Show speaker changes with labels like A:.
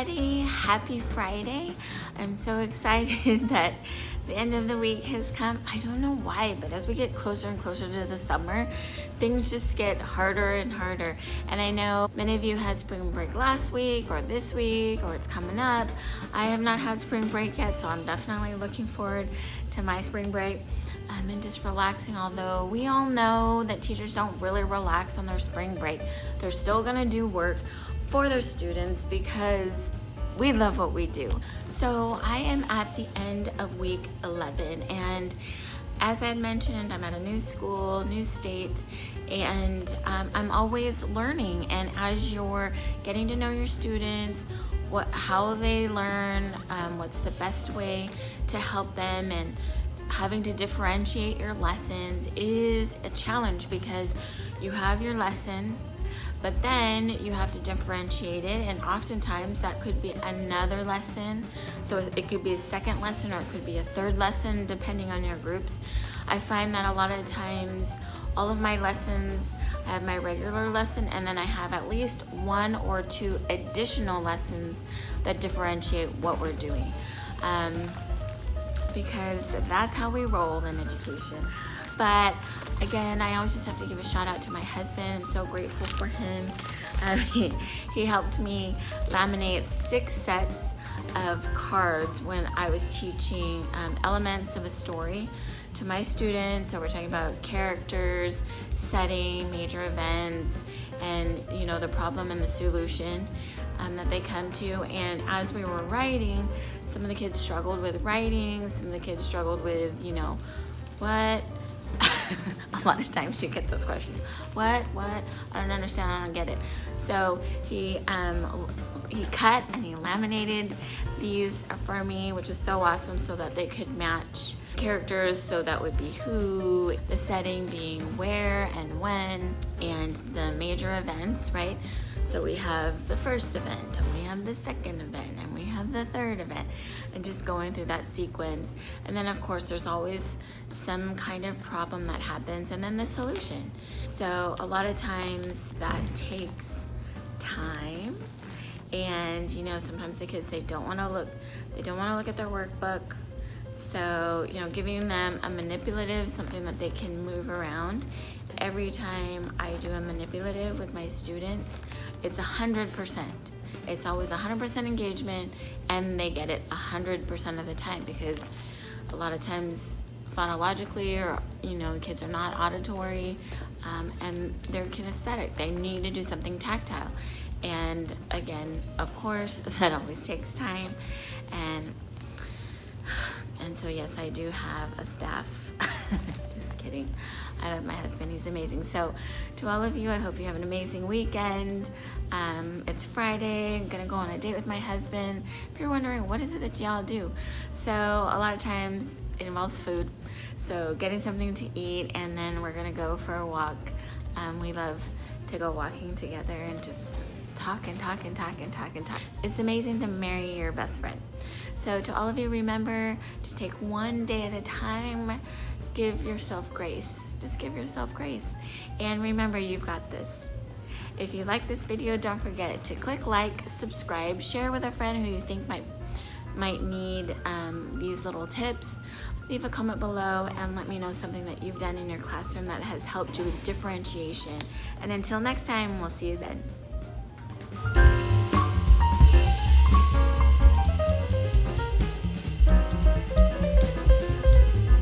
A: everybody. Happy Friday. I'm so excited that the end of the week has come. I don't know why, but as we get closer and closer to the summer, things just get harder and harder. And I know many of you had spring break last week or this week or it's coming up. I have not had spring break yet, so I'm definitely looking forward to my spring break. And just relaxing, although we all know that teachers don't really relax on their spring break. They're still gonna do work for their students because we love what we do. So I am at the end of week 11, and as I had mentioned, I'm at a new school, new state, and I'm always learning. And as you're getting to know your students, how they learn, what's the best way to help them, and having to differentiate your lessons is a challenge because you have your lesson, but then you have to differentiate it, and oftentimes that could be another lesson. So it could be a second lesson or it could be a third lesson depending on your groups. I find that a lot of times all of my lessons, I have my regular lesson and then I have at least one or two additional lessons that differentiate what we're doing. Because that's how we roll in education. But again, I always just have to give a shout out to my husband. I'm so grateful for him. He helped me laminate 6 sets of cards when I was teaching elements of a story to my students. So we're talking about characters, setting, major events, and the problem and the solution that they come to. And as we were writing, some of the kids struggled with writing, some of the kids struggled with, what? A lot of times you get those questions. What? I don't understand, I don't get it. So he cut and he laminated these for me, which is so awesome, so that they could match characters. So that would be who, the setting being where and when, and the major events, right? So we have the first event, and we have the second event, and we have the third event, and just going through that sequence. And then of course there's always some kind of problem that happens, and then the solution. So a lot of times that takes time, and sometimes the kids, they don't want to look at their workbook. So giving them a manipulative, something that they can move around. Every time I do a manipulative with my students, it's 100%. It's always 100% engagement, and they get it 100% of the time, because a lot of times phonologically, or the kids are not auditory, and they're kinesthetic. They need to do something tactile, and again, of course, that always takes time, and so yes, I do have a staff. Just kidding. I love my husband, he's amazing. So to all of you, I hope you have an amazing weekend. It's Friday, I'm gonna go on a date with my husband. If you're wondering, what is it that y'all do? So a lot of times it involves food. So getting something to eat, and then we're gonna go for a walk. We love to go walking together and just talk and talk and talk and talk and talk. It's amazing to marry your best friend. So to all of you, remember, just take one day at a time. Give yourself grace. Just give yourself grace. And remember, you've got this. If you like this video, don't forget to click like, subscribe, share with a friend who you think might need these little tips. Leave a comment below and let me know something that you've done in your classroom that has helped you with differentiation. And until next time, we'll see you then.